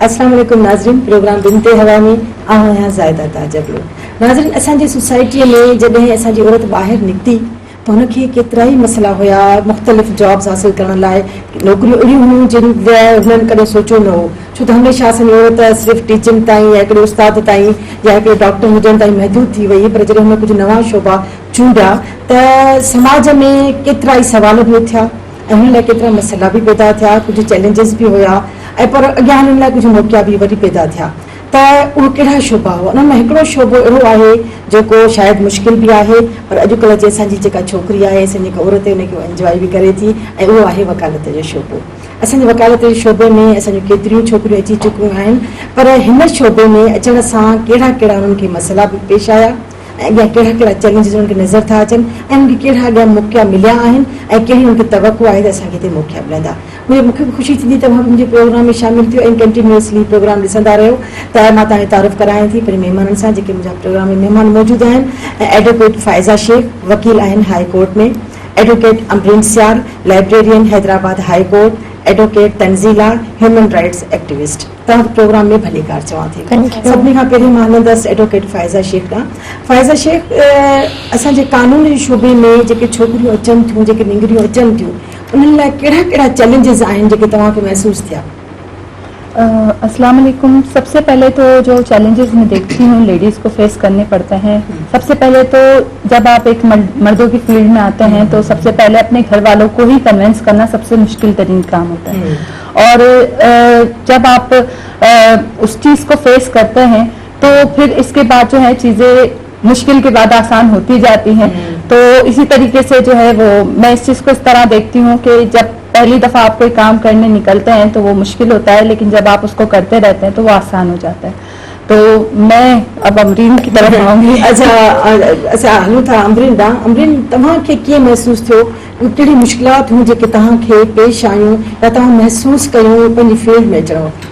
अस्सलाम वालेकुम नाज़रीन, प्रोग्राम बिनते हवा में आया ज़ायदा ताजबलो। नाज़रीन, असांजी सोसाइटी में जॾहिं असांजी औरत ॿाहिरि निकिती त हुनखे केतिरा ई मसला हुया। मुख़्तलिफ़ जॉब्स हासिल करण लाइ नौकरियूं अहिड़ियूं हुयूं जिन हुननि कॾहिं सोचियो न हो, छो त हमेशह असांजी औरत सिर्फ़ु टीचिंग ताईं या हिकिड़े उस्ताद ताईं या हिकिड़े डॉक्टर हुजण ताईं महदूद थी वई। पर जॾहिं हुन कुझु नवां शोभा चूंडिया त समाज में केतिरा ई सवाल बि उथिया ऐं हुन लाइ केतिरा मसइला बि पैदा थिया, कुझु चैलेंजिस बि हुया ऐं पर अॻियां हुननि लाइ कुझु मौक़ा बि वरी पैदा थिया। त उहे कहिड़ा शोभा हुआ? उन में हिकिड़ो शोभो अहिड़ो आहे जेको शायदि मुश्किल बि आहे, पर अॼुकल्ह जे असांजी जेका छोकिरी आहे, असांजी जेका औरत आहे, उनखे एंजॉय बि करे थी, ऐं उहो आहे वकालत जो शोभो। असांजे वकालत जे शोबे में असांजूं केतिरियूं छोकिरियूं अची चुकियूं आहिनि, पर हिन शोबे में अचण सां कहिड़ा कहिड़ा उन्हनि खे मसइला बि पेश आया ऐं अॻियां कहिड़ा कहिड़ा चैलेंजिस उन्हनि खे नज़र था अचनि ऐं उन्हनि खे कहिड़ा अॻियां मौक़ा मिलिया आहिनि ऐं कहिड़ी उन्हनि खे तवक़ो आहे त असांखे हिते मौक़ा मिलंदा। मूंखे बि ख़ुशी थींदी तव्हां मुंहिंजे प्रोग्राम में शामिलु थियो ऐं कंटिन्यूअसली प्रोग्राम ॾिसंदा रहियो। त मां तव्हांखे तारीफ़ करायां थी पंहिंजे महिमाननि सां जेके मुंहिंजा प्रोग्राम में महिमान मौजूदु आहिनि। ऐं एडवोकेट फ़ाइज़ा शेख, वकील आहिनि हाई कोर्ट में, advocate Amreen Siyar, librarian Hyderabad high court, advocate Tanzila, human rights activist. तव्हां प्रोग्राम में भली कार चवां थी। सभिनी खां पहिरीं मां हलंदसि एडवोकेट फ़ाइज़ा शेख खां। फ़ाइज़ा शेख, असांजे कानून जे शोबे में जेके छोकिरियूं अचनि थियूं, जेके निंगरियूं अचनि थियूं, उन्हनि लाइ कहिड़ा कहिड़ा चैलेंजिस आहिनि जेके तव्हांखे महसूस थिया? अस्सलाम वालेकुम। सबसे पहले तो जो चैलेंजेस मैं देखती हूँ लेडीज़ को फेस करने पड़ते हैं, सबसे पहले तो जब आप एक मर्दों की फील्ड में आते हैं तो सबसे पहले अपने घर वालों को ही कन्विंस करना सबसे मुश्किल तरीन काम होता है। और जब आप उस चीज़ को फेस करते हैं तो फिर इसके बाद जो है चीज़ें मुश्किल के बाद आसान होती जाती हैं। तो इसी तरीके से जो है वो मैं इस चीज़ को इस तरह देखती हूँ कि जब पहली दफ़ा आप कोई काम करने निकलते हैं तो वो मुश्किल होता है, लेकिन जब आप उसको करते रहते हैं तो वो आसान हो जाता है। तो मैं अब अमरीन की तरफ आऊँगी। अच्छा हलूं था अमरीन ॾांहुं। अमरीन, तव्हांखे कीअं महसूस थियो? कहिड़ी मुश्किलात हुयूं जेके तव्हांखे पेश आयूं या तव्हां महसूस कयूं पंहिंजी फील्ड में अचण वक़्तु?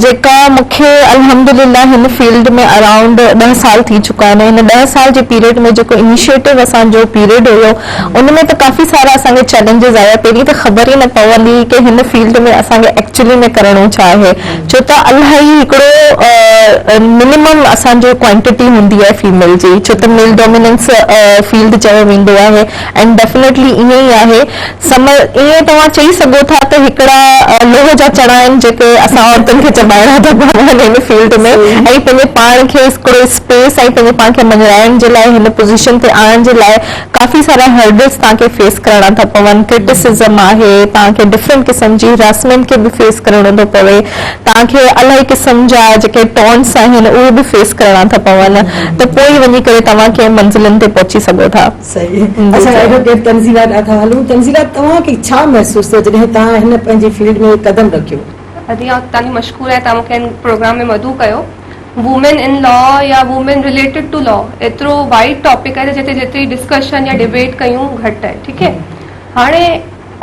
जेका मूंखे अल्हम्दुलिल्लाह हिन फील्ड में अराउंड 10 साल थी चुका आहिनि। हिन 10 साल जे पीरियड में जेको इनिशिएटिव असांजो पीरियड हुयो उन में त काफ़ी सारा असांखे चैलेंजिस आया। पहिरीं त ख़बर ई न पवंदी कि हिन फील्ड में असांखे एक्चुअली में करणो छा आहे, छो त इलाही हिकिड़ो मिनिमम असांजो क्वांटिटी हूंदी आहे फीमेल जी, छो त मेल डोमिनेंस फील्ड चयो वेंदो आहे। एंड डेफिनेटली ईअं ई आहे। ईअं तव्हां चई सघो था त हिकिड़ा लोह जा चणा आहिनि जेके असां औरतुनि खे चबाइणा था पवनि हिन फील्ड में, ऐं पंहिंजे पाण खे हिकिड़ो स्पेस ऐं पंहिंजे पाण खे मञाइण जे लाइ हिन पोज़ीशन ते आणण जे लाइ काफ़ी सारा हर्डल्स तव्हांखे फेस करणा था पवनि। क्रिटिसिज़म आहे, तव्हांखे डिफरेंट क़िस्म जी हरासमेंट खे बि फेस करणो थो पवे, तव्हांखे इलाही क़िस्म जा जेके टॉन्ट्स आहिनि उहे बि फेस करणा था पवनि, त पोइ वञी करे तव्हां कंहिं मंज़िलनि ते पहुची सघो था। सही। असां एडवोकेट तंज़ीला ॾाढा हलूं। तंज़ीला, तव्हांखे छा महसूस थियो जॾहिं तव्हां हिन पंहिंजी फील्ड में कदम रखियो? अदिया तव्हांजी मशकूर आहे, तव्हां मूंखे प्रोग्राम में मदू कयो। वुमेन इन लॉ या वुमेन रिलेटेड टू लॉ एतिरो वाइड टॉपिक आहे जिते जेतिरी डिस्कशन या डिबेट कयूं घटि आहे। ठीकु है, हाणे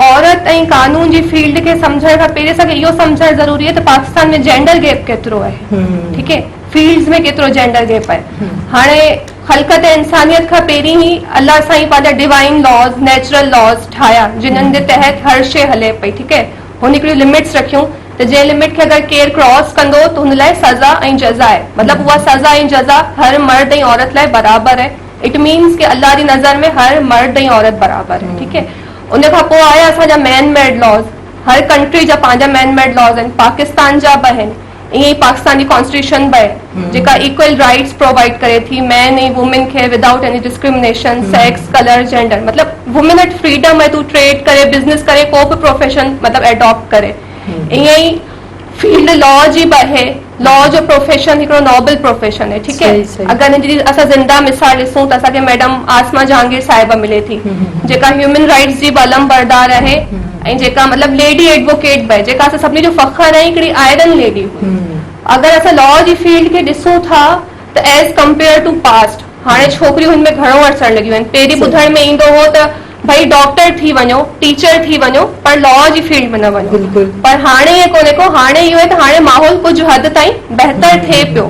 औरत ऐं कानून जी फील्ड खे सम्झण खां पहिरीं असांखे इहो सम्झणु ज़रूरी आहे त पाकिस्तान में जेंडर गैप केतिरो आहे। ठीकु है, फील्ड्स में केतिरो जेंडर गैप आहे। हाणे ख़ल्क़त इंसानियत खां पहिरीं ई अल्लाह साईं पंहिंजा डिवाइन लॉज, नेचुरल लॉज ठाहिया जिन्हनि जे तहत हर शइ हले पई। ठीकु है, हुन हिकिड़ियूं लिमिट्स रखियूं त जंहिं लिमिट खे अगरि केरु क्रॉस कंदो त हुन लाइ सज़ा ऐं जज़ा आहे। मतिलबु उहा सज़ा ऐं जज़ा हर मर्द ऐं औरत लाइ बराबरि आहे। इट मीन्स कि अल्लाह जी नज़र में हर मर्द ऐं औरत बराबरि आहे। ठीकु है, उन खां पोइ आया असांजा मैन मेड लॉज। हर कंट्री जा पंहिंजा मैन मेड लॉज आहिनि, पाकिस्तान जा बि आहिनि, ईअं ई पाकिस्तान जी कॉन्स्टिट्यूशन बि आहे जेका इक्वल राइट्स प्रोवाइड करे थी मैन ऐं वुमेन खे without any discrimination, sex, colour, gender. मतिलबु वुमेन वटि फ्रीडम है, तू ट्रेड करे, बिजनेस करे, को बि प्रोफेशन मतिलबु एडॉप्ट करे। ईअं ई फील्ड लॉ जी बि आहे। लॉ जो प्रोफेशन हिकिड़ो नॉबल प्रोफेशन है। ठीकु है, अगरि हिन जी असां ज़िंदा मिसाल ॾिसूं त असांखे मैडम आसमा जहांगीर साहिबा मिले थी जेका ह्यूमन राइट्स जी बलम बरदार आहे ऐं जेका मतिलबु लेडी एडवोकेट बि आहे, जेका असां सभिनी जो फ़ख्र आहे, हिकिड़ी आयरन लेडी हुई। अगरि असां लॉ जी फील्ड खे ॾिसूं था त एज़ कंपेयर टू पास्ट हाणे छोकिरियूं हिन में घणो अचणु लॻियूं आहिनि। पहिरीं ॿुधण में ईंदो हो त भाई डॉक्टर थी वञो, टीचर थी वञो, पर लॉ जी फील्ड में न वञो। पर हाणे इहो कोन्हे को, हाणे इहो आहे त हाणे माहौल कुझु हद ताईं बहितर थिए पियो।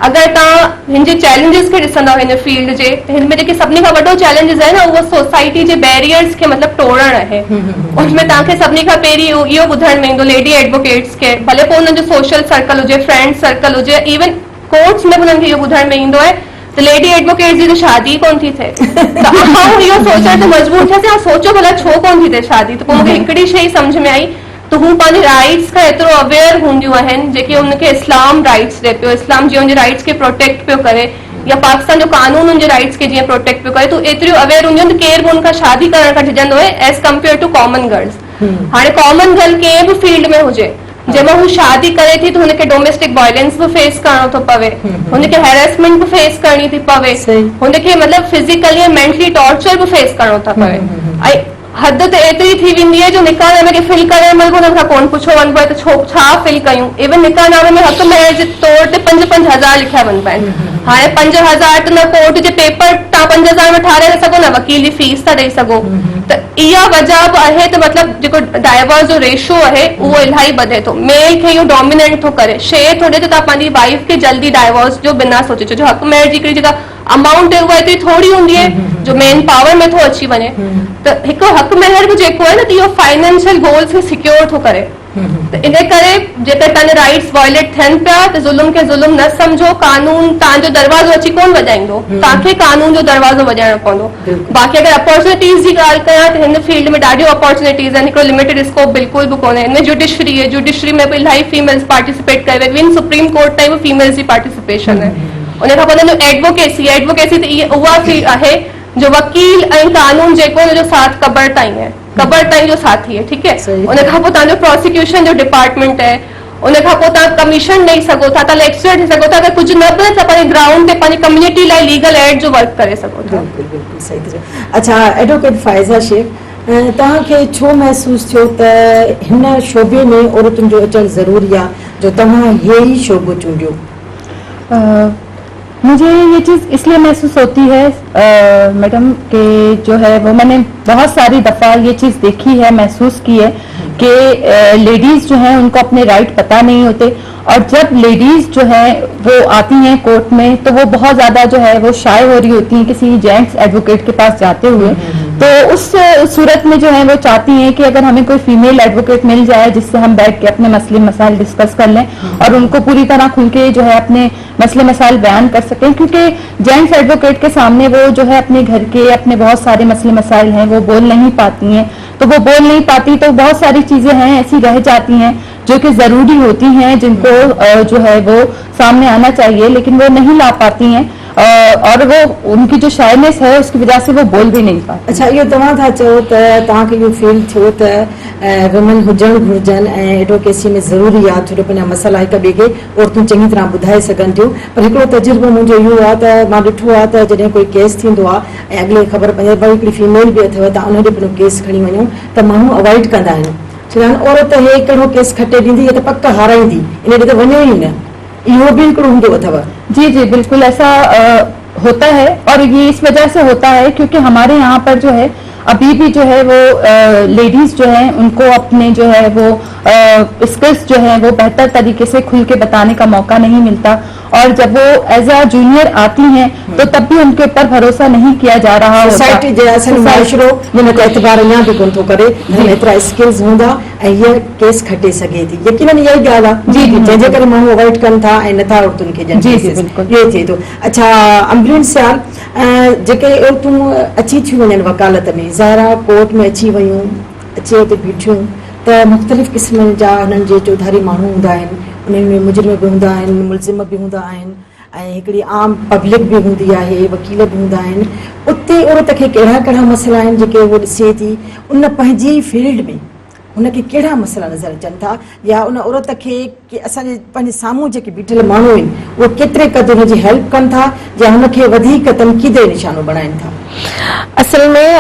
अगरि तव्हां हिन जे चैलेंजिस खे ॾिसंदव हिन फील्ड जे, त हिन में जेके सभिनी खां वॾो चैलेंजिस आहे न, उहो सोसाइटी जे बैरियर्स खे मतिलबु तोड़णु आहे। उनमें तव्हांखे सभिनी खां पहिरीं इहो ॿुधण में ईंदो लेडी एडवोकेट्स खे, भले पोइ हुननि जो सोशल सर्कल हुजे, फ्रेंड सर्कल हुजे, इवन कोर्ट्स में बि हुननि खे इहो ॿुधण में ईंदो आहे त लेडी एडवोकेट्स जी त शादी कोन थी थिए। त आउं इहो सोचण ते मजबूर थियासीं, हा सोचो भला छो कोन थी थिए शादी। त पोइ मूंखे हिकिड़ी शइ सम्झ में आई त हू पंहिंजे राइट्स खां एतिरो अवेयर हूंदियूं आहिनि जेके हुनखे इस्लाम राइट्स ॾिए पियो, इस्लाम जीअं हुनजे राइट्स खे प्रोटेक्ट पियो करे, या पाकिस्तान जो कानून हुनजे राइट्स खे जीअं प्रोटेक्ट पियो करे, तो एतिरियूं अवेयर हूंदियूं आहिनि त केर बि हुनखां शादी करण खां झिझंदो आहे as compare to common girls. हाणे कॉमन गर्ल कंहिं बि फील्ड में हुजे, जंहिंमें हू शादी करे थी त हुनखे डोमेस्टिक वायलेंस बि फेस करणो थो पवे, हुनखे हैरेसमेंट बि फेस करणी थी पवे, हुनखे मतिलबु फिजिकली ऐं मेंटली टॉर्चर बि फेस करणो था पवे। ऐं हद त एतिरी थी वेंदी आहे जो निकाहनामे खे फिल करण महिल हुननि खां कोन पुछो वञिबो आहे त छा फिल कयूं। इवन निकाहनामे में हक़ महर जे तौर ते 5-5 हज़ार लिखिया वञिबा आहिनि। हाणे 5 हज़ार त न कोर्ट जे पेपर तव्हां 5 हज़ार में ठाराए था सघो, न वकील जी फीस था ॾेई सघो। त इहा वजह बि आहे त मतिलबु जेको डाइवोर्स जो रेशो आहे उहो इलाही वधे थो, मेल खे इहो डोमिनेट थो करे, शइ थो ॾे त तव्हां पंहिंजी वाइफ खे जल्दी डाइवोर्स जो बिना सोचे छो, हक़ महर जी हिकिड़ी जेका अमाउंट आहे उहा एतिरी थोरी हूंदी आहे जो मेन पावर में थो अची वञे। त हिकु हक़ महर बि जेको आहे न, त इहो फाइनेंशियल गोल्स खे सिक्योर थो करे। त इन करे जेकर तव्हांजा राइट्स वायलेट थियनि पिया त ज़ुल्म खे ज़ुल्म न सम्झो, कानून तव्हांजो दरवाज़ो अची कोन वॼाईंदो, तव्हांखे कानून जो दरवाज़ो वॼाइणो पवंदो। बाक़ी अगरि अपॉर्चुनिटीज़ जी ॻाल्हि कयां त हिन फील्ड में ॾाढियूं अपॉर्चुनिटीज़ आहिनि, हिकिड़ो लिमिटेड स्कोप बिल्कुल बि कोन्हे। हिनमें जुडिशरी आहे, जुडिशरी में बि इलाही फीमेल्स पार्टिसिपेट करे, इवन सुप्रीम कोर्ट ताईं बि फीमेल्स जी पार्टिसिपेशन आहे। उन खां पोइ हुनजो एडवोकेसी त इहा उहा फील्ड आहे जो वकील ऐं कानून जेको हुनजो साथ कबर ताईं आहे, कबर ताईं जो साथी आहे, ठीकु है। उन खां पोइ तव्हांजो प्रोसिक्यूशन जो डिपार्टमेंट आहे, उन खां पोइ तव्हां कमीशन ॾेई सघो था, तव्हां लेक्चर ॾेई सघो था, अगरि कुझु न बि त पंहिंजे ग्राउंड ते पंहिंजी कम्युनिटी लाइ लीगल एड जो वर्क करे सघो था। बिल्कुलु सही था चओ। अच्छा एडवोकेट फाइज़ा शेख, तव्हांखे छो महसूस थियो त हिन शोबे में औरतुनि जो अचणु ज़रूरी आहे जो तव्हां इहे ई शोबो चूंडियो? मुझे ये चीज़ इसलिए महसूस होती है मैडम कि जो है वो मैंने बहुत सारी दफ़ा ये चीज़ देखी है, महसूस की है कि लेडीज़ जो हैं उनको अपने राइट पता नहीं होते, और जब लेडीज़ जो है वो आती हैं कोर्ट में तो वो बहुत ज़्यादा जो है वो शाय हो रही होती हैं किसी जेंट्स एडवोकेट के पास जाते हुए। तो उस सूरत में जो है वो चाहती हैं कि अगर हमें कोई फीमेल एडवोकेट मिल जाए जिससे हम बैठ के अपने मसले मसाइल डिस्कस कर लें और उनको पूरी तरह खुल के जो है अपने मसले मसाइल बयान कर सकें, क्योंकि जेंट्स एडवोकेट के सामने वो जो है अपने घर के अपने बहुत सारे मसले मसाइल हैं वो बोल नहीं पाती हैं। तो वो बोल नहीं पाती तो बहुत सारी चीज़ें हैं ऐसी रह जाती हैं जो कि ज़रूरी होती हैं, जिनको जो है वो सामने आना चाहिए, लेकिन वो नहीं ला पाती हैं, और वो उनकी जो शायनेस है उसकी वजह से वो बोल भी नहीं पाते। अच्छा, इहो तव्हां था चओ त तव्हांखे इहो फील थियो त वुमेन हुजणु घुरिजनि ऐं एडवोकेसी में ज़रूरी आहे छो जो पंहिंजा मसइला हिक ॿिए खे औरतूं चङी तरह ॿुधाए सघनि थियूं। पर हिकिड़ो तजुर्बो मुंहिंजो इहो आहे त मां ॾिठो आहे त जॾहिं कोई केस थींदो आहे ऐं अॻिले ख़बर पए भई हिकिड़ी फीमेल बि अथव त उन ॾे पंहिंजो केस खणी वञूं त माण्हू अवॉइड कंदा आहिनि, चवंदा आहिनि औरत हे कहिड़ो केस खटे ॾींदी, हे त पक हाराईंदी, इन ॾे त वञो ई न। इहो भी हिकिड़ो हूंदो अथव? जी जी बिल्कुल ऐसा होता है, और ये इस वजह से होता है क्योंकि हमारे यहाँ पर जो है अभी भी जो है वो लेडीज जो है उनको अपने जो है वो स्किल्स जो है वो बेहतर तरीके से खुल के बताने का मौका नहीं मिलता, और जब वो एज अ जूनियर आती हैं तो तब भी उनके ऊपर भरोसा नहीं किया जा रहा होता। सोसाइटी जे असल माशरो हिन ते एतबार अञा बि कोन थो करे, एतिरा स्किल्स हूंदा ऐं हीअ केस खटे सघे थी। यकीनन इहा ई ॻाल्हि आहे जी जंहिंजे करे माण्हू अवॉइड कनि था ऐं नथा औरतुनि खे ॾियनि। जी जी बिल्कुल इहो थिए थो। अच्छा अम्बरीन साल, जेके औरतूं अची थियूं वञनि वकालत में, ज़ाहिरा कोर्ट में अची वयूं, अची हुते बीठियूं त मुख़्तलिफ़ क़िस्मनि जा हुननि जे चौधारी माण्हू हूंदा आहिनि, उन्हनि में मुजरिम बि हूंदा आहिनि, मुलज़िम बि हूंदा आहिनि ऐं हिकिड़ी आम पब्लिक बि हूंदी आहे, वकील बि हूंदा आहिनि। उते औरत खे कहिड़ा कहिड़ा मसइला आहिनि जेके उहो ॾिसे थी, उन पंहिंजी फील्ड में उनखे कहिड़ा मसइला नज़र अचनि था, या उन औरत खे कि असांजे पंहिंजे साम्हूं जेके बीठल माण्हू आहिनि उहे केतिरे क़दुरु हुनजी हेल्प कनि था या हुनखे वधीक तनक़ीद निशानो बणाइनि था? असल में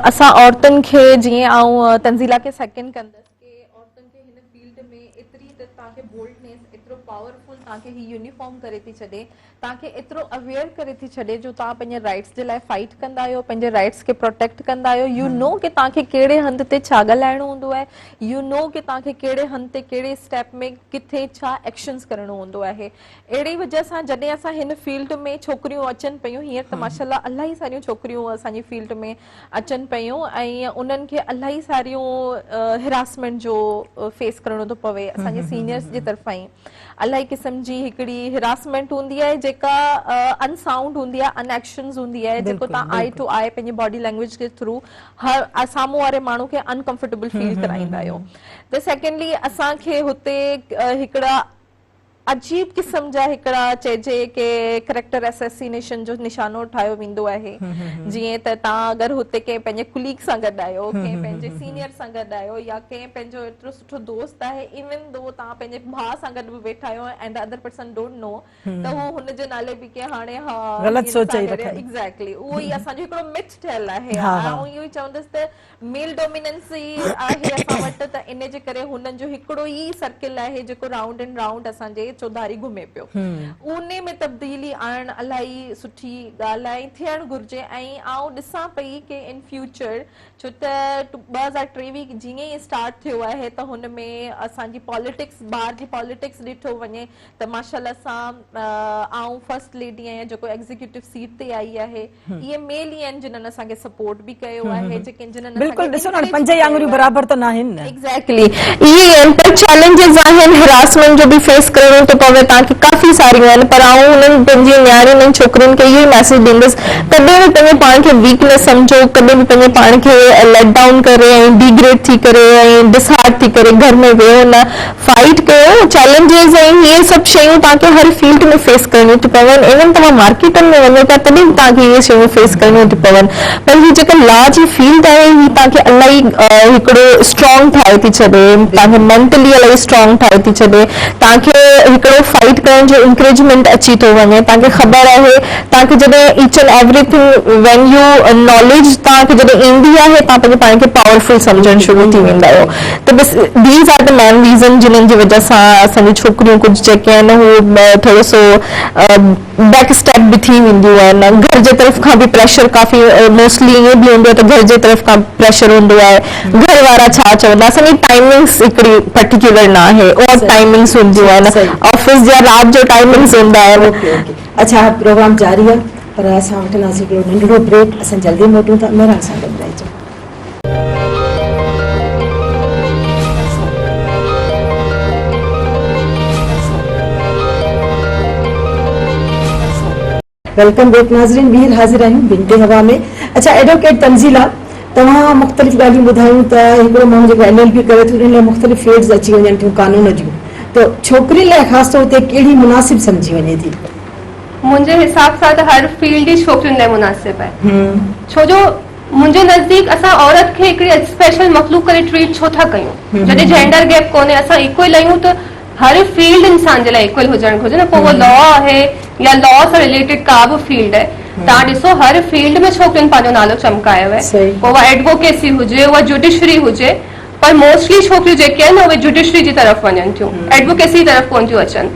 असां औरतुनि खे जीअं आऊं तंज़ीला खे सेकेंड कंदसि कि औरतुनि खे हिन फील्ड में एतिरी त तव्हांखे बोल्डनेस, एतिरो पावरफुल तव्हांखे ही यूनिफॉर्म करे थी छॾे ताके एतिरो अवेयर करे थी छॾे जो तव्हां पंहिंजे राइट्स जे लाइ फाइट कंदा आहियो, पंहिंजे राइट्स खे प्रोटेक्ट कंदा आहियो। यू नो कि तव्हांखे कहिड़े हंध ते छा ॻाल्हाइणो हूंदो आहे, यू नो कि तव्हांखे कहिड़े हंध ते कहिड़े स्टेप में किथे छा एक्शन्स करणो हूंदो आहे। अहिड़ी वजह सां जॾहिं असां हिन फील्ड में छोकिरियूं अचनि पियूं, हींअर त माशाल्लाह इलाही सारियूं छोकिरियूं असांजी फील्ड में अचनि पियूं ऐं उन्हनि खे इलाही सारियूं हिरासमेंट जो फेस करणो थो पवे असांजे सीनियर्स जी तरफ़ां ई। इलाही क़िस्म जी हिकिड़ी हिरासमेंट हूंदी आहे जेका अनसाउंड हूंदी आहे, अनएक्शन्स हूंदी आहे, जेको तव्हां आई टू आई पंहिंजी बॉडी लैंग्वेज के थ्रू हर साम्हूं वारे माण्हू खे अनकंफर्टेबल फील कराईंदा आहियो। त सेकेंडली असांखे हुते हिकिड़ा अजीब किस्म जा हिकिड़ा चइजे कि कैरेक्टर असैसिनेशन जो निशानो ठाहियो वेंदो आहे। जीअं त तव्हां अगरि हुते कंहिं पंहिंजे कुलीग सां गॾु आहियो, कंहिं पंहिंजे सीनियर सां गॾु आहियो या कंहिं पंहिंजो एतिरो सुठो दोस्त आहे, इवन दो तव्हां पंहिंजे भाउ सां गॾु बि वेठा आहियो and the other person don't know, त हू हुनजे नाले बि के हाणे हा ग़लति सोच ई रखनि। एग्जैक्टली उहो ई असांजो हिकिड़ो मिथ ठहियल आहे। ऐं इहो ई चवंदसि त मेल डोमिनेंसी आहे असां वटि, त इन जे करे हुननि जो हिकिड़ो ई सर्किल आहे जेको राउंड एंड राउंड असांजे चौधारी घुमे पियो। उने में तब्दीली आणण इलाही सुठी ॻाल्हि आहे, थियणु घुर्जे। ऐं आउं ॾिसां पई कि इन फ्यूचर, छो त 2023 जीअं ई स्टार्ट थियो आहे त हुन में असांजी पॉलिटिक्स, ॿाहिरि जी पॉलिटिक्स ॾिठो वञे त माशाल्लाह सां आउं फर्स्ट लेडी आहियां जेको एग्जीक्यूटिव सीट ते आई आहे। इहे मेल ई आहिनि जिन्हनि असांखे सपोर्ट बि कयो आहे, जिन्हनि बिल्कुलु ॾिसो न पंज ई आङुरियूं बराबर त न आहिनि। एग्जैक्टली इहे आहिनि, पर चैलेंजेस आहिनि, हिरासमेंट जो बि फेस करणो थो पवे तव्हांखे, काफ़ी सारियूं आहिनि। पर आउं हुननि पंहिंजी न्याणियुनि ऐं छोकिरियुनि खे इहो ई मैसेज ॾींदसि, कॾहिं बि पंहिंजे पाण खे वीकनेस सम्झो, कॾहिं बि पंहिंजे पाण खे लेट डाउन करे ऐं डिग्रेड थी करे ऐं डिसहार्ट थी करे घर में वेहो न, फाइट कयो। चैलेंजेस ऐं इहे सभु शयूं तव्हांखे हर फील्ड में फेस करणियूं थी पवनि। इवन तव्हां मार्केटनि में वञो था तॾहिं बि तव्हांखे इहे शयूं फेस करणियूं थी पवनि। पर हीअ जेका लॉ जी फील्ड आहे हीअ तव्हांखे इलाही हिकिड़ो स्ट्रॉन्ग ठाहे थी छॾे, तव्हांखे मेंटली इलाही स्ट्रॉन्ग ठाहे थी छॾे, तव्हांखे हिकिड़ो फाइट करण जो इंकरेजमेंट अची थो वञे। तव्हांखे ख़बर आहे तव्हांखे जॾहिं each and everything when U knowledge तव्हांखे जॾहिं ईंदी आहे तव्हां पंहिंजे पाण खे पावरफुल सम्झणु शुरू थी वेंदा आहियो। त बसि these are the main reason जिन्हनि जी वजह सां असांजी छोकिरियूं कुझु जेके आहिनि हू थोरो सो बैक स्टेप बि थी वेंदियूं आहिनि। घर जे तरफ़ खां बि प्रेशर काफ़ी मोस्टली ईअं बि हूंदो आहे त घर जे तरफ़ खां प्रेशर हूंदो आहे, घर वारा छा चवंदा। असांजी टाइमिंग्स हिकिड़ी पर्टिकुलर न आहे, और टाइमिंग्स हूंदियूं आहिनि, ऑफिस जा राति जो टाइमिंग्स हूंदा आहिनि। अच्छा प्रोग्राम जारी आहे, पर असां वठंदासीं हिकिड़ो नंढिड़ो ब्रेक, असां जल्दी मोटूं था। मेरा सां गॾु रहिजो। वेलकम बैक नाज़रीन, ॿीहर हाज़िर आहियूं बिंते हवा में। अच्छा एडवोकेट तंज़ीला, तव्हां मुख़्तलिफ़ ॻाल्हियूं ॿुधायूं त हिकिड़ो माण्हू जेको LLB करे थो उन लाइ मुख़्तलिफ़ फील्ड्स अची वञनि थियूं कानून जूं, त छोकिरियुनि लाइ ख़ासि तौर ते कहिड़ी मुनासिब सम्झी वञे थी? मुंहिंजे हिसाब सां त हर फील्ड ई छोकिरियुनि लाइ मुनासिब आहे। छो जो मुंहिंजे नज़दीक असां औरत खे हिकिड़ी स्पेशल मखलूक करे ट्रीट छो था कयूं? जॾहिं जेंडर गैप कोन्हे, असां इक्वल आहियूं त हर फील्ड इंसान जे लाइ इक्वल हुजणु घुरिजे न। पोइ उहो लॉ आहे या लॉ सां रिलेटेड का बि फील्ड आहे, तव्हां ॾिसो हर फील्ड में छोकिरियुनि पंहिंजो नालो चमकायो आहे। पोइ उहा एडवोकेसी हुजे, उहा जुडिशरी हुजे, पर मोस्टली छोकिरियूं जेके आहिनि उहे जुडिशरी जी तरफ़ वञनि थियूं, एडवोकेसी तरफ़ कोन थियूं अचनि।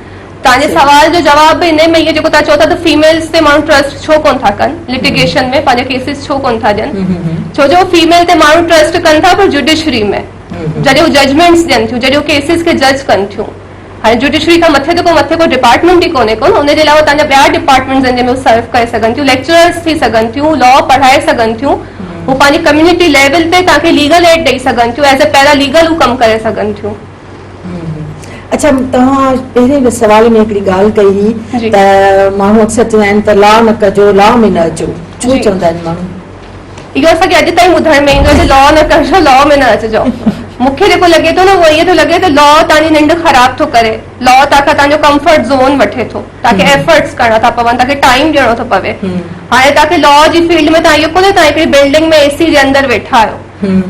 तव्हांजे सवाल जो जवाब बि इन में इहो जेको तव्हां चओ था त फीमेल्स ते माण्हू ट्रस्ट छो कोन था कनि, लिटिगेशन में पंहिंजा केसिस छो कोन था ॾियनि? छो जो फीमेल ते माण्हू ट्रस्ट कनि था, पर जुडिशरी में जॾहिं हू जजमेंट्स ॾियनि थियूं, जॾहिं हू केसिस खे जज कनि थियूं। हाणे जुडिशरी खां मथे को डिपार्टमेंट ई कोन्हे को, उनजे अलावा तव्हांजा ॿिया डिपार्टमेंट्स आहिनि जंहिंमें सर्व करे सघनि थियूं, लेक्चरर्स थी सघनि थियूं, लॉ पढ़ाए सघनि थियूं, हू पंहिंजी कम्युनिटी लेवल ते तव्हांखे लीगल एड ॾेई सघनि थियूं, एज़ अ पैरा लीगल हू कमु करे सघनि थियूं। अच्छा तव्हां पहिरें सवाल में हिकिड़ी ॻाल्हि कई हुई त माण्हू अक्सर चवंदा आहिनि त लॉ न कजो, लॉ में न अचो, छो चवंदा आहिनि माण्हू? इहो असांखे अॼु ताईं ॿुधण में ईंदो आहे लॉ न कजो, लॉ में न अचिजो। मूंखे जेको लॻे थो न उहो ईअं थो लॻे त लॉ तव्हांजी निंड ख़राब थो करे, लॉ तव्हांखां तव्हांजो कंफर्ट ज़ोन वठे थो, तव्हांखे एफर्ट्स करणा था पवनि, तव्हांखे टाइम ॾियणो थो पवे। हाणे तव्हांखे लॉ जी फील्ड में तव्हां इहो कोन्हे तव्हां हिकिड़ी बिल्डिंग में AC जे अंदरि वेठा आहियो,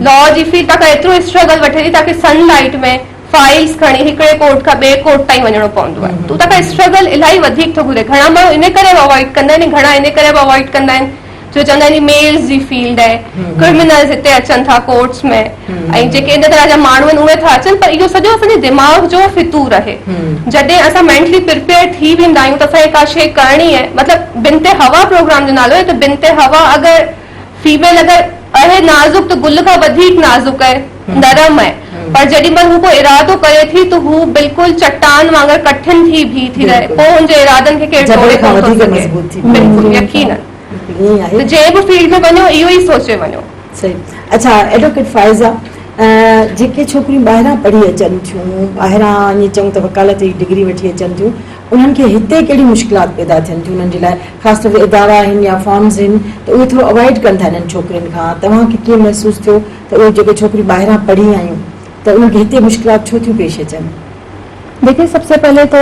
लॉ जी फील्ड तव्हांखां एतिरो स्ट्रगल वठे थी, तव्हांखे सनलाइट में फाइल्स खणी हिकिड़े कोर्ट खां ॿिए कोर्ट ताईं वञणो पवंदो आहे, तव्हांखां स्ट्रगल इलाही वधीक थो घुरे। घणा माण्हू इन करे अवॉइड कंदा आहिनि, घणा इन करे अवॉइड कंदा आहिनि जो चवंदा आहिनि मेल्स जी फील्ड आहे, क्रिमिनल्स हिते अचनि था कोर्ट्स में, ऐं जेके इन तरह जा माण्हू आहिनि उहे था अचनि, पर इहो सॼो असांजे दिमाग़ जो फितूर आहे। जॾहिं असां मेंटली प्रिपेयर थी वेंदा आहियूं त असांखे का शइ करणी आहे, मतिलबु बिनते हवा प्रोग्राम जो नालो आहे, त बिनते हवा अगरि फीमेल अगरि आहे नाज़ुक त गुल खां वधीक नाज़ुक आहे, नरम आहे, पर जेॾी महिल हू को इरादो करे थी त हू बिल्कुलु चट्टान वांगुरु कठिन थी भी थी रहे, पोइ हुनजे इरादनि खे केरु तोड़े कोन थो सघे। बिल्कुलु यकीनन तो जे भी फील्ड में वञो इहो ई सोचे वञो। सही। अच्छा, एडवोकेट फाइज़ा, जेके छोकिरियूं ॿाहिरां पढ़ी अचनि थियूं, ॿाहिरां ईअं चऊं त वकालत जी डिग्री वठी अचनि थियूं, उन्हनि खे हिते कहिड़ी मुश्किलात पैदा थियनि थियूं उन्हनि जे लाइ, ख़ासि तौर ते इदारा आहिनि या फॉर्म्स आहिनि त उहे थोरो अवॉइड कनि था इन्हनि छोकिरियुनि खां। तव्हांखे कीअं महसूसु थियो त उहे जेके छोकिरियूं ॿाहिरां पढ़ी आहियूं त उन्हनि खे हिते मुश्किलात छो थियूं पेश अचनि? देखिए, सबसे पहले तो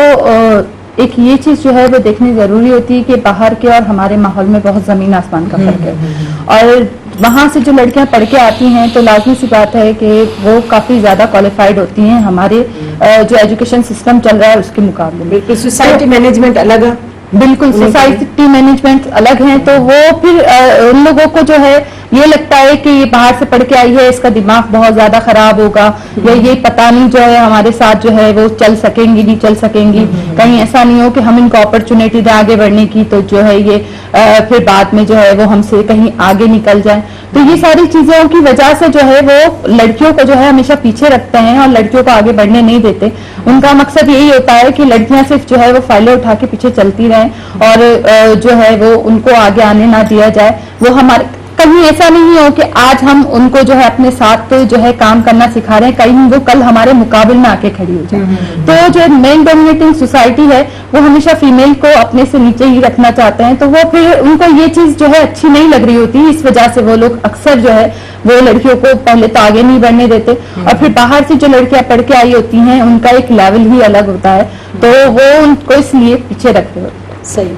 एक ये चीज जो है वो देखनी जरूरी होती है कि बाहर के और हमारे माहौल में बहुत जमीन आसमान का फर्क है, और वहाँ से जो लड़कियां पढ़ के आती हैं तो लाजमी सी बात है कि वो काफी ज्यादा क्वालिफाइड होती हैं हमारे जो एजुकेशन सिस्टम चल रहा है उसके मुकाबले में। बिल्कुल, सोसाइटी मैनेजमेंट अलग है, बिल्कुल सोसाइटी मैनेजमेंट अलग है, तो वो फिर उन लोगों को जो है ये लगता है कि ये बाहर से पढ़ के आई है, इसका दिमाग बहुत ज्यादा खराब होगा, या ये पता नहीं जो है हमारे साथ जो है वो चल सकेंगी नहीं चल सकेंगी, कहीं ऐसा नहीं हो कि हम इनको अपॉर्चुनिटी दें आगे बढ़ने की तो जो है ये फिर बाद में जो है वो हमसे कहीं आगे निकल जाए। तो ये सारी चीजों की वजह से जो है वो लड़कियों को जो है हमेशा पीछे रखते हैं और लड़कियों को आगे बढ़ने नहीं देते। उनका मकसद यही होता है कि लड़कियां सिर्फ जो है वो फाइलें उठा के पीछे चलती रहें और जो है वो उनको आगे आने ना दिया जाए। वो हमारे कहीं ऐसा नहीं हो कि आज हम उनको जो है अपने साथ जो है काम करना सिखा रहे हैं, कहीं वो कल हमारे मुकाबले में आके खड़ी हो जाए। तो जो मेन डोमिनेटिंग सोसाइटी है वो हमेशा फीमेल को अपने से नीचे ही रखना चाहते हैं, तो वो फिर उनको ये चीज जो है अच्छी नहीं लग रही होती, इस वजह से वो लोग अक्सर जो है वो लड़कियों को पहले तो आगे नहीं बढ़ने देते, और फिर बाहर से जो लड़कियां पढ़ के आई होती हैं उनका एक लेवल ही अलग होता है, तो वो उनको इसलिए पीछे रखते होते हैं। सही।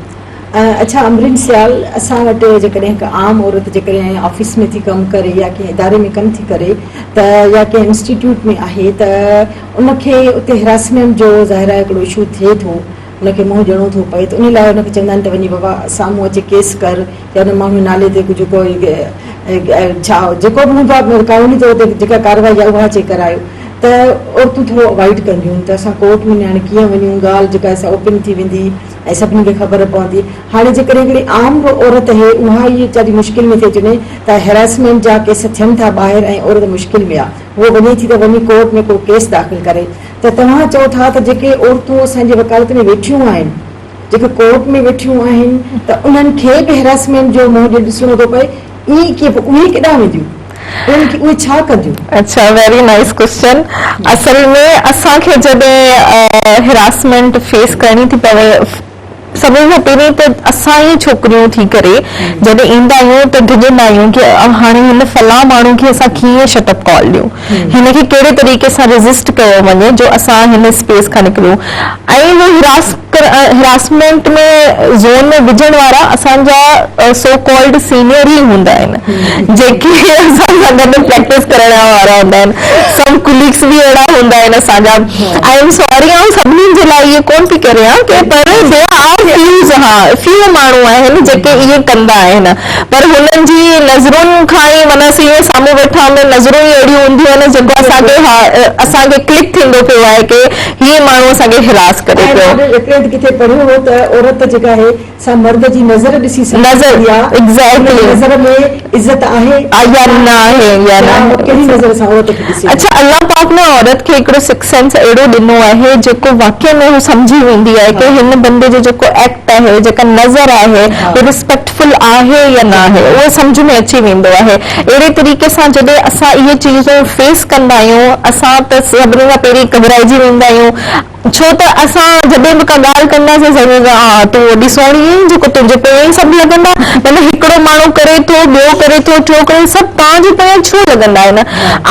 अच्छा, अमरीन सियाल, असां वटि जेकॾहिं हिकु आम औरत जेकॾहिं ऑफिस में थी कमु करे या कंहिं इदारे में कमु थी करे त या कंहिं इंस्टीट्यूट में आहे त उनखे उते हिरासमेंट जो ज़ाहिर आहे हिकिड़ो इशू थिए थो, उनखे मुंहुं ॾियणो थो पए, त उन लाइ उनखे चवंदा आहिनि त वञी बाबा साम्हूं अची केस कर, या उन माण्हू नाले ते कुझु छा जेको बि हूंदो आहे कानूनी तौर ते जेका कार्रवाई आहे उहा अची करायो, त औरतूं थोरो अवॉइड कंदियूं त असां कोर्ट में हाणे कीअं वञूं, ॻाल्हि जेका आहे ओपन थी वेंदी ऐं सभिनी खे ख़बर पवंदी। हाणे जेकॾहिं हिकिड़ी आम औरत आहे उहा इहा वीचारी मुश्किल में थी अचे त हैरेसमेंट जा केस थियनि था ॿाहिरि ऐं औरत मुश्किल में आहे, उहो वञे थी त वञी कोर्ट में को केस दाख़िल करे, त तव्हां चओ था त जेके औरतूं असांजी वकालत में वेठियूं आहिनि, जेके कोर्ट में वेठियूं आहिनि, त उन्हनि खे बि हैरेसमेंट जो मुंहुं ॾिसणो थो पए, ईअं कीअं उहे केॾांहुं वेंदियूं, उहे छा कंदियूं? अच्छा, वेरी नाइस क्वेश्चन। असल में असांखे जॾहिं हिरासमेंट फेस करणी थी पवे, सभिनी खां पहिरीं त असां ई छोकिरियूं थी करे जॾहिं ईंदा आहियूं त डिॼंदा आहियूं कि हाणे हिन फलां माण्हू खे असां कीअं शटअप कॉल ॾियूं, हिनखे कहिड़े तरीक़े सां रेज़िस्ट कयो वञे जो असां हिन स्पेस खां निकिरूं। ऐं वो हिरासमेंट में ज़ोन में विझण वारा असांजा सो कॉल्ड सीनियर ई हूंदा आहिनि जेके असां सां गॾु प्रैक्टिस करण वारा हूंदा आहिनि। सम कुलीग्स बि अहिड़ा हूंदा आहिनि असांजा। आई एम सॉरी, ऐं सभिनीनि जे लाइ इहो कोन थी करियां कि पर फ्यू माण्हू आहिनि जेके इहे कंदा आहिनि, पर हुननि जी नज़रुनि खां ई माना ईअं साम्हूं वेठा में नज़रूं ई अहिड़ियूं हूंदियूं आहिनि जेको असांखे क्लिक थींदो पियो आहे कि हीअ माण्हू असांखे हिरास करे पियो। किथे पढ़ियो हो त औरत जेका आहे सा मर्द जी नज़र ॾिसी नज़र एग्जैक्टली नज़र में इज़त आहे या न आहे या न कहिड़ी नज़र सां औरत खे ॾिसी। अच्छा, अल्लाह पाक ने औरत खे हिकिड़ो सिक्स सेंस अहिड़ो ॾिनो आहे जेको वाक़ई में हू सम्झी वेंदी आहे कि हिन बंदे जो जेको एक्ट आहे, जेका नज़र आहे, वो रिस्पेक्टफुल आहे या न आहे, उहो सम्झ में अची वेंदो आहे। अहिड़े तरीक़े सां जॾहिं असां इहे चीज़ूं फेस कंदा आहियूं, असां त सभिनी खां पहिरीं घबराइजी वेंदा आहियूं, छो त असां जॾहिं बि का ॻाल्हि कंदासीं सभिनी खां हा तूं वॾी सुहिणी आहीं, जेको तुंहिंजे पहिरीं सभु लॻंदा, मतिलबु हिकिड़ो माण्हू करे थो, ॿियो करे थो, टियों करे, सभु तव्हांजे पहिरीं छो लॻंदा आहिनि।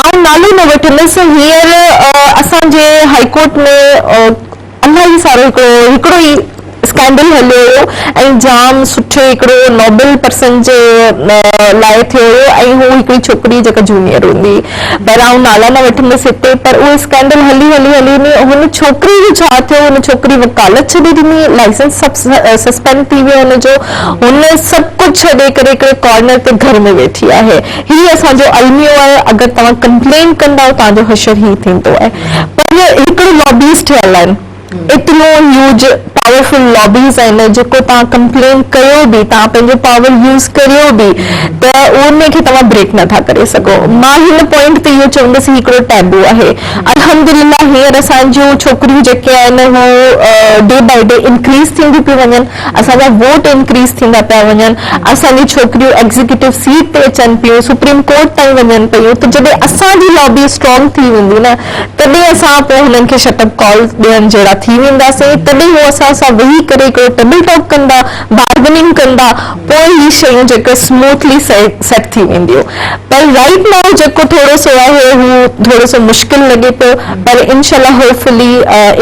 ऐं नालो न वठंदसि, हींअर असांजे हाईकोर्ट में इलाही सारो हिकिड़ो ई स्कैंडल हलियो हुयो ऐं जाम सुठे हिकिड़ो नोबल पर्सन जे लाइ थियो हुयो, ऐं हू हिकिड़ी छोकिरी जेका जूनियर हूंदी, पर आउं नाला न वठंदसि हिते, पर उहो स्कैंडल हली हुन छोकिरी जो छा थियो, हुन छोकिरी वकालत छॾे ॾिनी, लाइसेंस सस्पेंड थी वियो हुनजो, हुन सभु कुझु कुछ छॾे करे हिकिड़े कॉर्नर ते घर में वेठी आहे। ही असांजो अलमियो आहे। अगरि तव्हां कंप्लेन कंदा तव्हांजो हशर ही थींदो आहे। पर हिकिड़ो लॉबीज़ ठहियल आहिनि, इतनो ह्यूज पावरफुल लॉबीज़ आहिनि जेको तव्हां कंप्लेन कयो बि, तव्हां पंहिंजो पावर यूज़ करियो बि त उनखे तव्हां ब्रेक नथा करे सघो। मां हिन पॉइंट ते इहो चवंदसि हिकिड़ो टैबू आहे। अल्हम्दुलिल्लाह हींअर असांजूं छोकिरियूं जेके आहिनि हू डे बाय डे इंक्रीज़ थींदियूं पियूं वञनि, असांजा वोट इंक्रीज़ थींदा पिया वञनि, असांजी छोकिरियूं एग्ज़ीक्यूटिव सीट ते अचनि पियूं, सुप्रीम कोर्ट ताईं वञनि पियूं। त जॾहिं असांजी लॉबी स्ट्रॉन्ग थी वेंदी न, तॾहिं असां पोइ हुननि खे शटअप कॉल ॾियण जहिड़ा थी वेंदासीं। तॾहिं हू असां सां वेही करे हिकिड़ो टेबल टॉक कंदा, बार्गेनिंग कंदा, पोइ ही शयूं जेके स्मूथली सेट थी वेंदियूं। पर राइट नाउ जेको थोरो सो आहे हू थोरो सो मुश्किल लॻे पियो, पर इंशाल्लाह होपफुली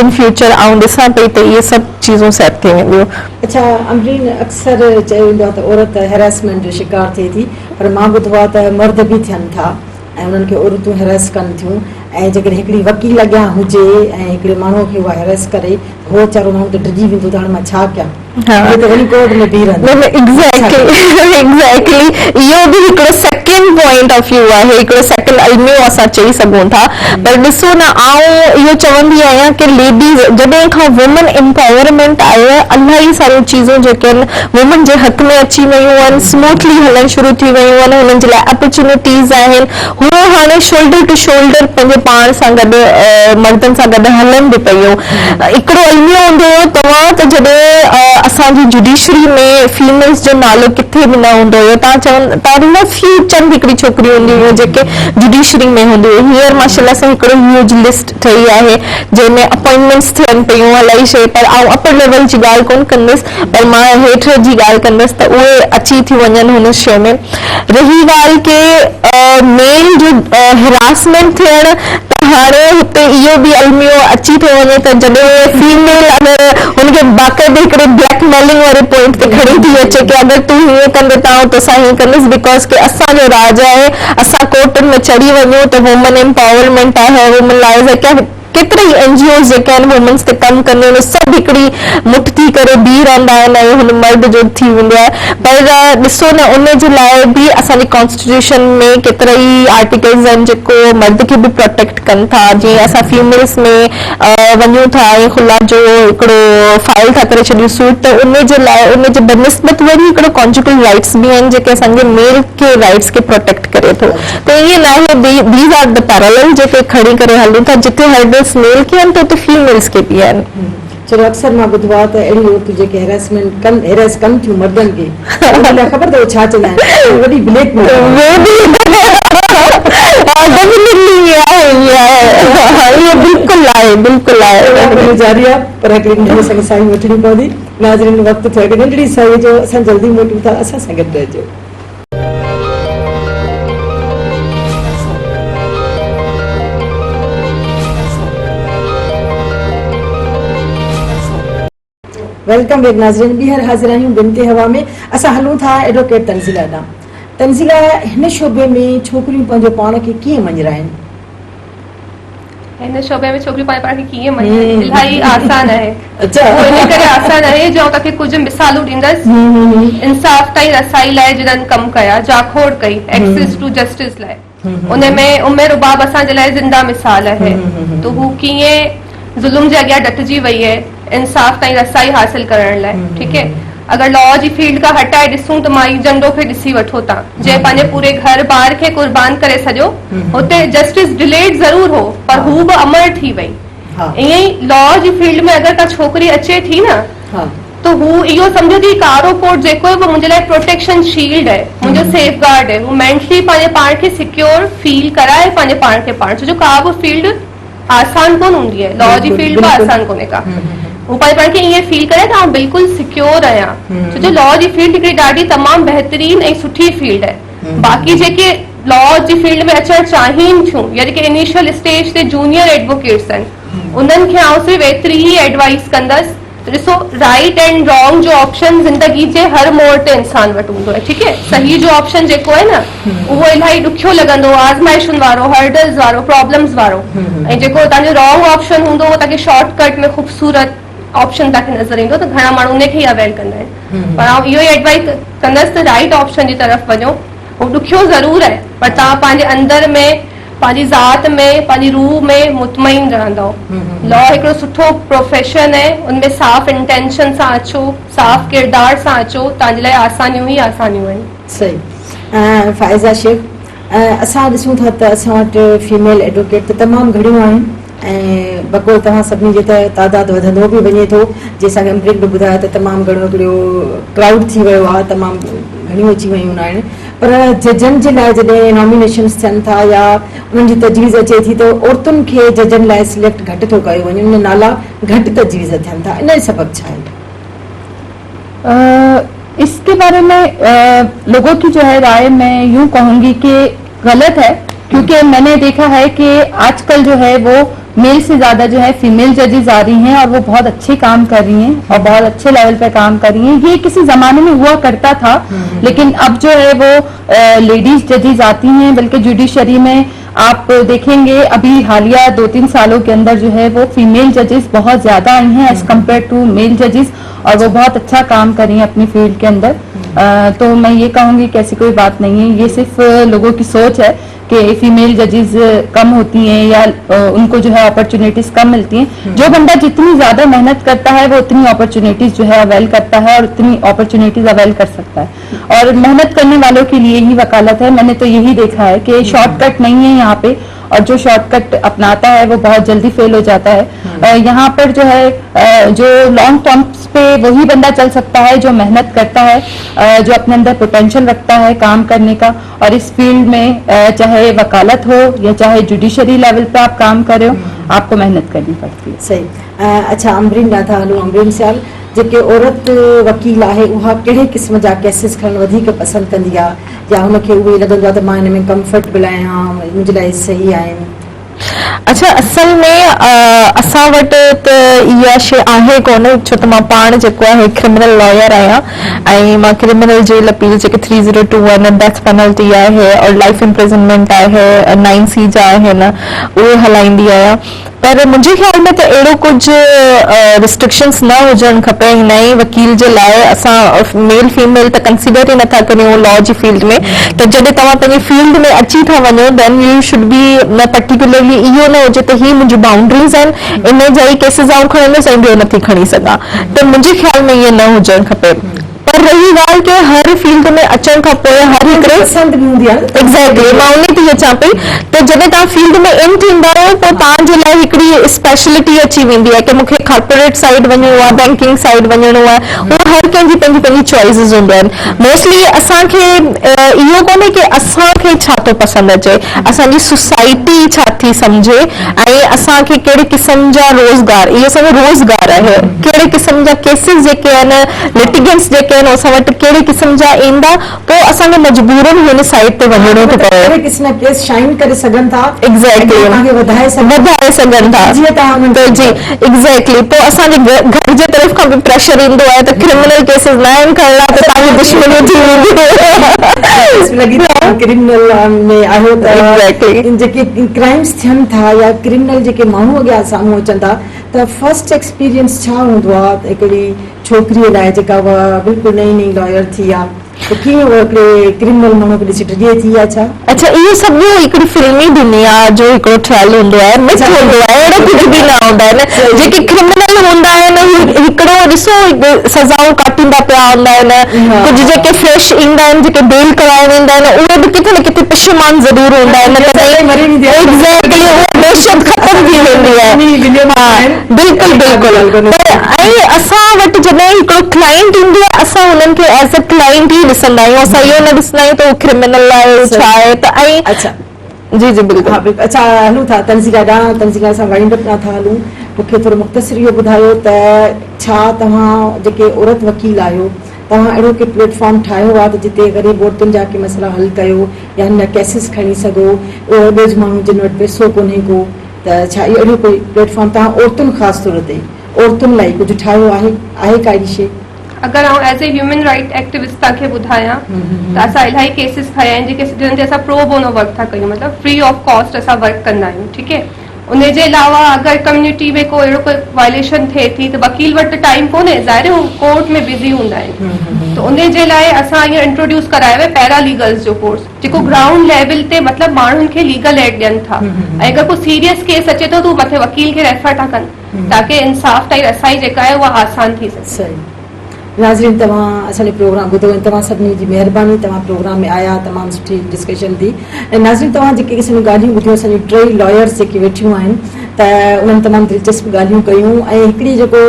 इन फ्यूचर आउं ॾिसां पई त इहे सभु चीज़ूं सेट थी वेंदियूं। अच्छा अमरीन, अक्सर चयो वेंदो आहे त औरत हैरेसमेंट जो शिकार थिए थी, पर मां ॿुधो आहे त मर्द बि थियनि था ऐं उन्हनि खे औरतूं हैरेस कनि थियूं। ऐं जेकॾहिं हिकिड़ी वकील अॻियां हुजे ऐं हिकिड़े माण्हूअ खे उहा हैरेस करे, उहो वीचारो माण्हू त डिॼी वेंदो त हाणे मां छा कयां, उहो त वरी कोर्ट में बीह रहंदो। एग्ज़ैक्टली इहो बि हिकिड़ो सेकेंड पॉइंट ऑफ व्यू आहे, हिकिड़ो सेकेंड अलमियो असां चई सघूं था। पर ॾिसो न, आउं इहो चवंदी आहियां कि लेडीज़ जॾहिं खां वुमन एम्पावरमेंट आहे, इलाही सारियूं चीज़ूं जेके आहिनि वुमन जे हक़ में अची वियूं आहिनि, स्मूथली हलणु शुरू थी वियूं आहिनि, हुननि जे लाइ अपॉर्चुनिटीज़ आहिनि। हूअ हाणे शोल्डर टू शोल्डर पंहिंजे पाण सां गॾु मर्दनि सां गॾु हलनि बि पियूं। हिकिड़ो अलमियो हूंदो हुयो तव्हां त जॾहिं असांजी जुडिशरी में फीमेल्स जो नालो किथे बि न हूंदो हुयो, तव्हां फ्यू चंद हिकिड़ी छोकिरियूं हूंदियूं हुयूं जेके जुडिशरी में हूंदियूं हुयूं। हींअर माशाल्लाह सां हिकिड़ो ह्यूज लिस्ट ठही आहे जंहिंमें अपॉइंटमेंट्स थियनि पियूं इलाही शइ। पर आउं अपर लेवल जी ॻाल्हि कोन कंदसि, पर मां हेठि जी ॻाल्हि कंदसि त उहे अची थी वञनि हुन शइ में। रही ॻाल्हि के मेल जो हिरासमेंट थियणु, त हाणे हुते इहो बि अलमियो अची थो वञे त जॾहिं फीमेल अगरि हुनखे बाक़ाइदे हिकिड़े ब्लैकमेलिंग वारे पॉइंट ते खड़ी थी अचे कि अगरि तूं हीअं कंदे त असां हीअं कंदसि, बिकॉज कि असांजो राज आहे, असां कोर्टनि में चढ़ी वञूं त वुमन एम्पावरमेंट आहे, वुमन लाइज़ आहे। केतिरे ई NGOs जेके आहिनि वुमेन्स ते कमु कंदियूं आहिनि, सभु हिकिड़ी मुठ थी करे बीह रहंदा आहिनि ऐं हुन मर्द जो थी वेंदो आहे। पर ॾिसो न, उन जे लाइ बि असांजी कॉन्स्टिट्यूशन में केतिरा ई आर्टिकल्स आहिनि जेको मर्द खे बि प्रोटेक्ट कनि था। जीअं असां फीमेल्स में वञूं था ऐं खुला जो हिकिड़ो फाइल था करे छॾियूं सूट, त उन जे लाइ उन जे बनस्बत वरी हिकिड़ो कॉन्जुगल राइट्स बि आहिनि जेके असांजे मेल के राइट्स खे प्रोटेक्ट करे थो। त ईअं न आहे, दीज आर द पैरेलल जेके खणी करे हलूं था, जिथे हर्डल्स मेल के आहिनि त उते फीमेल्स के बि आहिनि। चलो अक्सर मां ॿुधो आहे त अहिड़ी औरतूं जेके हैरेस कनि थियूं मर्दनि खे, उन लाइ ख़बर अथव छा चवंदा आहिनि, वॾी ब्लैकमेल जारी आहे। पर हिकिड़ी नंढड़ी असांखे साई वठणी पवंदी। नाज़रीन, वक़्तु थियो हिकिड़ी नंढड़ी साई जो, असां जल्दी मोटूं था, असां सां गॾु रहिजो। वेलकम बैक नाज़रीन, ॿीहर हाज़िर आहियूं बिनते हवा में। असां हलूं था एडवोकेट तंज़ीला ॾांहुं। तंज़ीला, हिन शोबे में छोकिरियूं पंहिंजो पाण खे कीअं मञराइनि? हिन शोबे में छोकिरियूं पंहिंजे पाण खे कीअं मञराइनि, इलाही आसान आहे। अच्छा, इन करे आसान आहे जो तव्हांखे कुझु मिसालूं ॾींदसि। इंसाफ़ ताईं रसाई लाइ जिन्हनि कमु कया, जाखोड़ कई एक्सेस टू जस्टिस लाइ, उनमें उमेर रुबाब असांजे लाइ ज़िंदा मिसाल आहे। त हू कीअं ज़ुल्म जे अॻियां डटिजी वई आहे इंसाफ़ ताईं रसाई हासिल करण लाइ। ठीक है, अगर लॉ जी फील्ड खां हटाए ॾिसूं त माई झंडो खे ॾिसी वठो था, जंहिं पंहिंजे पूरे घर बार खे कुर्बान करे छॾियो। हुते जस्टिस डिलेड ज़रूर हो, पर हू बि अमर थी वई। ईअं ई लॉ जी फील्ड में अगरि का छोकिरी अचे थी न, तो हू इहो सम्झो थी कारो कोर्ट जेको आहे मुंहिंजे लाइ प्रोटेक्शन शील्ड आहे, मुंहिंजो सेफ गार्ड आहे। हू मेंटली पंहिंजे पाण खे सिक्योर फील कराए पंहिंजे पाण खे पाण, छो जो का बि फील्ड आसान कोन हूंदी आहे, लॉ जी फील्ड बि आसान कोन्हे का। हू पंहिंजे पाण खे ईअं फील करे त आउं बिल्कुलु सिक्योर आहियां, छो जो लॉ जी फील्ड हिकिड़ी ॾाढी तमामु बहितरीन ऐं सुठी फील्ड आहे। बाक़ी जेके लॉ जी फील्ड में अचणु चाहिनि थियूं या जेके इनिशियल स्टेज ते जूनियर एडवोकेट्स आहिनि, उन्हनि खे आउं सिर्फ़ु एतिरी ई एडवाइस कंदसि। ॾिसो, राइट एंड रॉन्ग जो ऑप्शन ज़िंदगी जे हर मोड़ ते इंसान वटि हूंदो आहे। ठीक है, सही जो ऑप्शन जेको आहे न, उहो इलाही ॾुखियो लॻंदो, आज़माइशुनि वारो, हर्डल्स वारो, प्रॉब्लम्स वारो। ऐं जेको तव्हांजो रॉन्ग ऑप्शन हूंदो, उहो तव्हांखे शॉर्टकट में ख़ूबसूरत ऑप्शन तव्हांखे नज़र ईंदो त घणा माण्हू उनखे ई अवेल कंदा आहिनि पर आउं इहो ई एडवाइस कंदसि त राइट ऑप्शन जी तरफ़ वञो उहो ॾुखियो ज़रूर आहे पर तव्हां पंहिंजे अंदर में पंहिंजी ज़ात में पंहिंजी रूह में मुतमइन रहंदव लॉ हिकिड़ो सुठो प्रोफेशन आहे उनमें साफ़ इंटेंशन सां अचो साफ़ किरदार सां अचो तव्हांजे लाइ आसानियूं ई आसानियूं आहिनि सही फ़ाइज़ा शेख असां ॾिसूं था त असां वटि फीमेल एडवोकेट त तमामु घणियूं आहिनि ऐं बक़ौर तव्हां सभिनी जे त तादादु वधंदो बि वञे थो जंहिंसां गॾु अमृत बि ॿुधायो त तमामु घणो हिकिड़ो क्राउड थी वियो आहे तमामु घणियूं अची वियूं आहिनि पर जजनि जे लाइ जॾहिं नॉमिनेशन्स थियनि था या उन्हनि जी तजवीज़ अचे थी त औरतुनि खे जजनि लाइ सिलेक्ट घटि थो कयो वञे उन नाला घटि तजवीज़ थियनि था इन जो सबबु छा आहे? इसके बारे में लोगों की जो है राय मैं यूं कहूंगी कि गलत है क्योंकि मैंने देखा है कि आजकल जो है वो मेल से ज्यादा जो है फीमेल जजेस आ रही हैं और वो बहुत अच्छे काम कर रही हैं और बहुत अच्छे लेवल पे काम कर रही हैं। ये किसी जमाने में हुआ करता था लेकिन अब जो है वो लेडीज जजेस आती हैं बल्कि जुडिशरी में आप देखेंगे अभी हालिया 2-3 सालों के अंदर जो है वो फीमेल जजेस बहुत ज्यादा आई हैं एज कम्पेयर टू मेल जजेस और वो बहुत अच्छा काम कर रही हैं अपनी फील्ड के अंदर। तो मैं ये कहूंगी कि ऐसी कोई बात नहीं है, ये सिर्फ लोगों की सोच है कि फीमेल जजेस कम होती हैं या उनको जो है अपॉर्चुनिटीज कम मिलती हैं। जो बंदा जितनी ज्यादा मेहनत करता है वो उतनी अपॉर्चुनिटीज जो है अवेल करता है और उतनी अपॉर्चुनिटीज अवेल कर सकता है और मेहनत करने वालों के लिए ही वकालत है। मैंने तो यही देखा है कि शॉर्टकट नहीं है यहाँ पे और जो शॉर्टकट अपनाता है वो बहुत जल्दी फेल हो जाता है। यहाँ पर जो है जो लॉन्ग टर्म्स पे वही बंदा चल सकता है जो मेहनत करता है, जो अपने अंदर पोटेंशियल रखता है काम करने का। और इस फील्ड में चाहे वकालत हो या चाहे जुडिशरी लेवल पे आप काम कर रहे हो आपको मेहनत करनी पड़ती है। सही। अच्छा अमरीन ॾांहुं था हलूं। अमरीन सियाल जेके औरत वकील आहे उहा कहिड़े क़िस्म जा केसिस खणणु वधीक पसंदि कंदी आहे या हुनखे उहे लॻंदो आहे त मां हिन में कंफर्टेबल आहियां मुंहिंजे लाइ सही आहिनि? अच्छा असल में असां वटि त इहा शइ आहे कोन छो त मां पाण जेको आहे क्रिमिनल लॉयर आहियां ऐं मां क्रिमिनल जेल अपील जेके 302 डेथ पेनल्टी आहे और लाइफ इम्प्रिजनमेंट आहे 9C जा आहिनि उहे हलाईंदी आहियां। पर मुंहिंजे ख़्याल में त अहिड़ो कुझु रिस्ट्रिक्शन्स न हुजणु खपे। हिन ई वकील जे लाइ असां मेल फीमेल त कंसिडर ई नथा करियूं लॉ जी फील्ड में। त जॾहिं तव्हां पंहिंजी फील्ड में अची था वञो देन यू शुड बी न पर्टिकुलरली इहो न हुजे त ही मुंहिंजी बाउंड्रीज़ आहिनि इन जा ई केसिस आउं खणंदुसि ऐं ॿियो नथी खणी सघां। त मुंहिंजे ख़्याल में इहो न हुजणु खपे। पर रही ॻाल्हि कि हर फील्ड में अचण खां पोइ हर हिकिड़े एग्ज़ैक्टली मां उन ते अचां पई त जॾहिं तव्हां फील्ड में इन थींदा आहियो पोइ तव्हांजे लाइ हिकिड़ी स्पेशलिटी अची वेंदी आहे कि मूंखे कॉर्पोरेट साइड वञिणो आहे बैंकिंग साइड वञिणो आहे। उहो हर कंहिंजी पंहिंजी पंहिंजी चॉइसिस हूंदियूं आहिनि। मोस्टली असांखे इहो कोन्हे कि असांखे छा थो पसंदि अचे, असांजी सोसाइटी छा थी सम्झे ऐं असांखे कहिड़े क़िस्म जा रोज़गार इहो असांजो रोज़गार आहे कहिड़े क़िस्म जा केसिस जेके आहिनि लिटिगेंट्स जेके आहिनि असां वटि कहिड़े क़िस्म जा ईंदा पोइ असांखे मजबूरन हिन साइड ते वञिणो थो पवे। कहिड़े क़िस्म केस शाइन करे सघनि था एग्ज़ैक्टली वधाए सघनि था जीअं तव्हां त जी एग्ज़ैक्टली पोइ असांजे घर जे तरफ़ खां बि प्रेशर ईंदो आहे त क्रिमिनल केसिस न आहिनि करणा त तव्हांजी दुश्मनी थी वेंदी। क्रिमिनल में आहियो त जेके क्राइम्स थियनि था या क्रिमिनल जेके माण्हू अॻियां साम्हूं अचनि था त फर्स्ट एक्सपीरियंस छा हूंदो आहे हिकिड़ी छोकिरीअ लाइ जेका उहा बिल्कुलु नई नई लॉयर थी आहे त कीअं उहा हिकिड़े क्रिमिनल माण्हू खे ॾिसी डिॼे थी या छा? अच्छा इहो सभु हिकिड़ी फिल्मी दुनिया जो हिकिड़ो ठहियल हूंदो आहे मिथ हूंदो आहे अहिड़ो कुझु बि न हूंदा आहिनि। जेके क्रिमिनल हूंदा आहिनि हिकिड़ो ॾिसो सज़ाऊं काटींदा पिया हूंदा आहिनि। कुझु जेके फ्रेश ईंदा आहिनि जेके बेल कराए वेंदा आहिनि उहे बि किथे न किथे पशेमान ज़रूर हूंदा आहिनि। एग्ज़ैक्टली उहा दहशत ख़तम थी वेंदी आहे। बिल्कुलु बिल्कुलु। ऐं असां वटि जॾहिं हिकिड़ो क्लाइंट ईंदो आहे असां हुननि खे एज़ अ क्लाइंट ई ॾिसंदा आहियूं। असां इहो न ॾिसंदा आहियूं त उहो क्रिमिनल आहे छा आहे त ऐं अच्छा जी जी बिल्कुलु। हा बिल्कुलु। अच्छा हलूं था तंज़ीला ॾांहुं। तंज़ीला सां वाइंड अप था हलूं। मूंखे थोरो मुख़्तसिर इहो ॿुधायो त छा तव्हां जेके औरत वकील आहियो तव्हां अहिड़ो के प्लेटफॉर्म ठाहियो आहे त जिते ग़रीब औरतुनि जा के मसइला हल कयो या हिन केसिस खणी सघो ॿियो माण्हू जिन वटि पैसो कोन्हे को त छा इहो अहिड़ो कोई प्लेटफॉर्म तव्हां औरतुनि ख़ासि तौर ते औरतुनि लाइ कुझु ठाहियो आहे का अहिड़ी शइ? अगर आउं as a human right activist तव्हांखे ॿुधायां त असां इलाही केसिस खया आहिनि जिन ते असां प्रो बोनो वर्क था कयूं मतिलबु फ्री ऑफ कॉस्ट असां वर्क कंदा आहियूं। ठीकु आहे उनजे अलावा अगर कम्युनिटी में कोई अहिड़ो कोई वायलेशन थिए थी त वकील वटि टाइम कोन्हे, ज़ाहिर है हू कोर्ट में बिज़ी हूंदा आहिनि, त उनजे लाइ असां हीअं इंट्रोड्यूस करायो आहे पैरालीगल्स जो कोर्स, जेको ग्राउंड लेवल ते मतिलबु माण्हुनि खे लीगल एड ॾियनि था, ऐं अगर कोई सीरियस केस अचे थो त मथे वकील खे रेफर था कनि ताकि इंसाफ़ ताईं रसाई जेका आहे उहा आसान थी सघे। सही। नाज़रीन, तव्हां असांजो प्रोग्राम ॿुधो ऐं तव्हां सभिनी जी महिरबानी, तव्हां प्रोग्राम में आया, तमामु सुठी डिस्कशन थी। ऐं नाज़रीन, तव्हां जेके असांजी ॻाल्हियूं ॿुधियूं, असांजी 3 लॉयर्स जेके वेठियूं आहिनि त उन्हनि तमामु दिलचस्प ॻाल्हियूं कयूं, ऐं हिकिड़ी जेको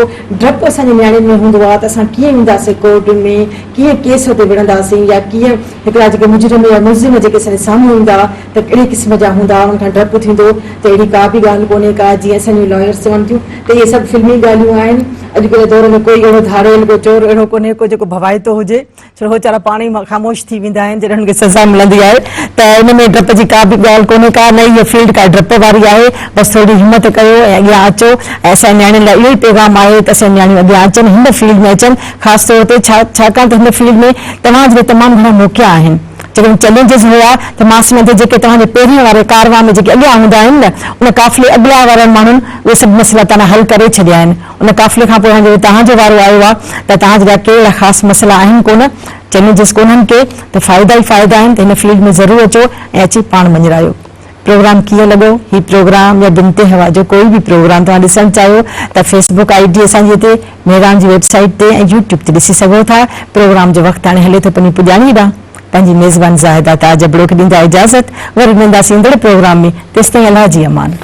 डपु असांजे नियाणियुनि में हूंदो आहे त असां कीअं वेंदासीं कोर्ट में, कीअं केस ते विढ़ंदासीं, या कीअं हिकिड़ा जेके मुजरिम या मुलज़िम जेके असांजे साम्हूं हूंदा त कहिड़े क़िस्म जा हूंदा, उनखां डपु थींदो, त अहिड़ी का बि ॻाल्हि कोन्हे का, जीअं असांजी लॉयर्स चवनि थियूं त इहे सभु फिल्मी ॻाल्हियूं आहिनि। अॼुकल्ह दौर में कोई अहिड़ो धाड़ेल को चोर अहिड़ो कोन्हे को जेको भवाइतो हुजे, छो हो वीचारा पाण ई ख़ामोश थी वेंदा आहिनि जॾहिं हुनखे सज़ा मिलंदी आहे। त इन में डप जी का बि ॻाल्हि कोन्हे का, न इहा फील्ड का डप वारी आहे, बसि थोरी हिमत कयो ऐं अॻियां अचो। ऐं असांजे नियाणियुनि लाइ इहो ई पैगाम आहे त असांजी नियाणियूं अॻियां अचनि, हिन फील्ड में अचनि, ख़ासि तौर ते छाकाणि त हिन फील्ड में तव्हांजे तमामु घणा मौक़ा आहिनि। जेकॾहिं चैलेंजिस हुआ त मां सम्झां जेके तव्हांजे पहिरीं वारे कारवा में जेके अॻियां हूंदा आहिनि न, उन काफ़िले अॻियां वारनि माण्हुनि उहे सभु मसइला तव्हां हल करे छॾिया आहिनि। उन काफ़िले खां पोइ हाणे तव्हांजो वारो आयो आहे त तव्हांजे लाइ कहिड़ा ख़ासि मसइला आहिनि कोन, चैलेंजिस कोन्हनि के, त फ़ाइदा ई फ़ाइदा आहिनि। त हिन फील्ड में ज़रूरु अचो ऐं अची पाण मञरायो। प्रोग्राम कीअं लॻो? ही प्रोग्राम या बिनते हवा जो कोई बि प्रोग्राम तव्हां ॾिसणु चाहियो त फेसबुक ID असांजी हिते, मेहरान जी वेबसाइट ते ऐं यूट्यूब ते ॾिसी सघो था। प्रोग्राम जो वक़्तु हाणे हले थो पंहिंजी पुॼाणी ॾांहुं। पंहिंजी मेज़बान ज़ाहिदा ताज अबड़ो खे ॾींदा इजाज़त, वरी मिलंदासीं ईंदड़ प्रोग्राम में। तेसिताईं अलाह जी अमान।